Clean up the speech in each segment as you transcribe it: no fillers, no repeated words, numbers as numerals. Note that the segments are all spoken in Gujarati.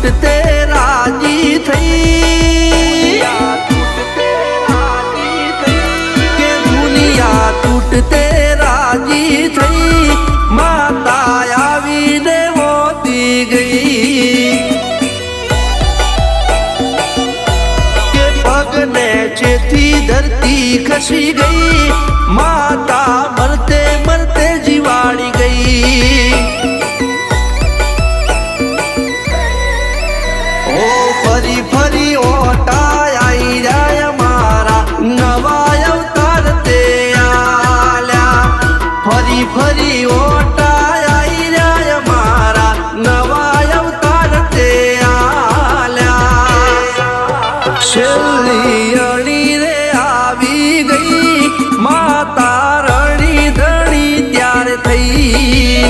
તૂટતે રાજી થઈ, કે દુનિયા તૂટતે રાજી થઈ, માતા આવીને મોતી ગઈ, કે પગને જેથી ધરતી ખસી ગઈ, માતા મરતે મરતે જીવાડી ગઈ। ફરી ફરી ઓટા આઈ જાય મારા નવા અવતાર તે આલ્યા, ફરી ફરી ઓટા આઈ જાય મારા નવા અવતાર તે આલ્યા। છેલ્લી અણી રે આવી ગઈ, માતા રણી ધણી ત્યારે થઈ,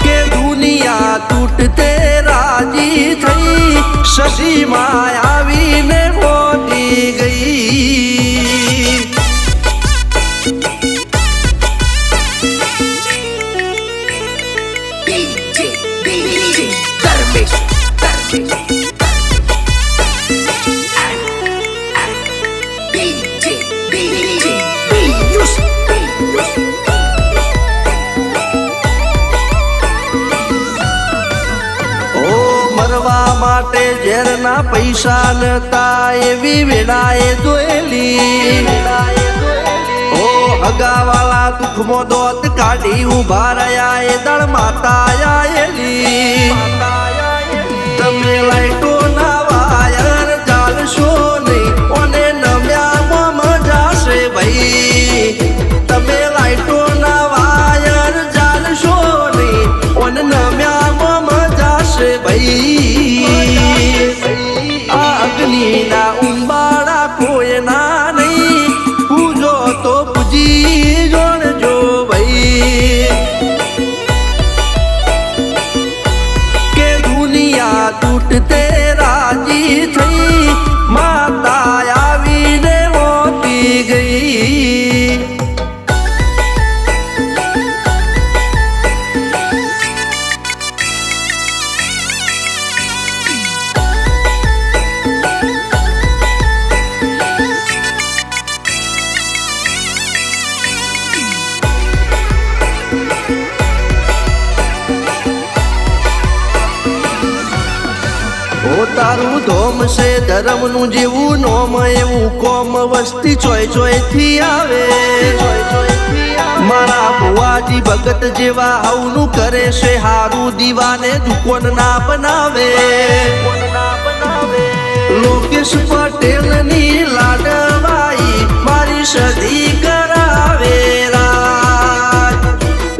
કે દુનિયા તૂટતે રાજી થઈ, શશીમાં આવીને મોતી ગઈ। મરવા માટે ઝેરના પૈસા નતા એવી વેળાએ જોયેલી, ઓ હગાવાલા દુઃખમાં દોત કાઢી ઉભા રહ્યા એ દળ માતા આયેલી। તમે લાઈટો ના વાયર ચાલશો નહીં, ઓને નમ્યામાં મજા છે ભાઈ, તમે લાઈટો ના વાયર ચાલશો નહીં, ઓને નમ્યામાં મજા છે ભાઈ। આ અગ્નિના ઉંબાડા કોઈના નહીં, પૂજો તો પૂજી જોડજો ભાઈ, કે દુનિયા તૂટતે રાજી થઈ, માતા આવીને મોતી ગઈ। તારું ધોમ છે ધર્મનું જેવું નોમ એવું કોમ, વસ્તી ચોય ચોય થી આવે, મારા ભુવાજી ભગત જેવા હવનું કરે છે હારું, દીવાને દુકોન ના બનાવે। લોકેશ પટેલ ની લાડવાઈ મારી સદી કરાવે રાજ,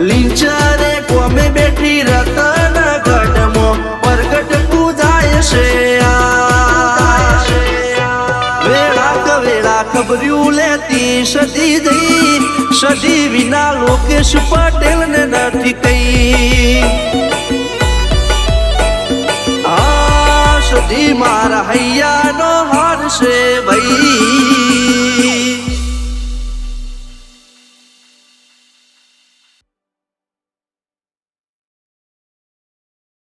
લીંચરે કોમે બેઠી રતન ગઢમાં પ્રગટ પૂજાય છે। વેળા કવેળા ખબર્યું લેતી સદી જઈ, સદી વિના લોકેશ પટેલ ને નથી કઈ। આ સદી મારા હૈયાનો હાર છે ભાઈ,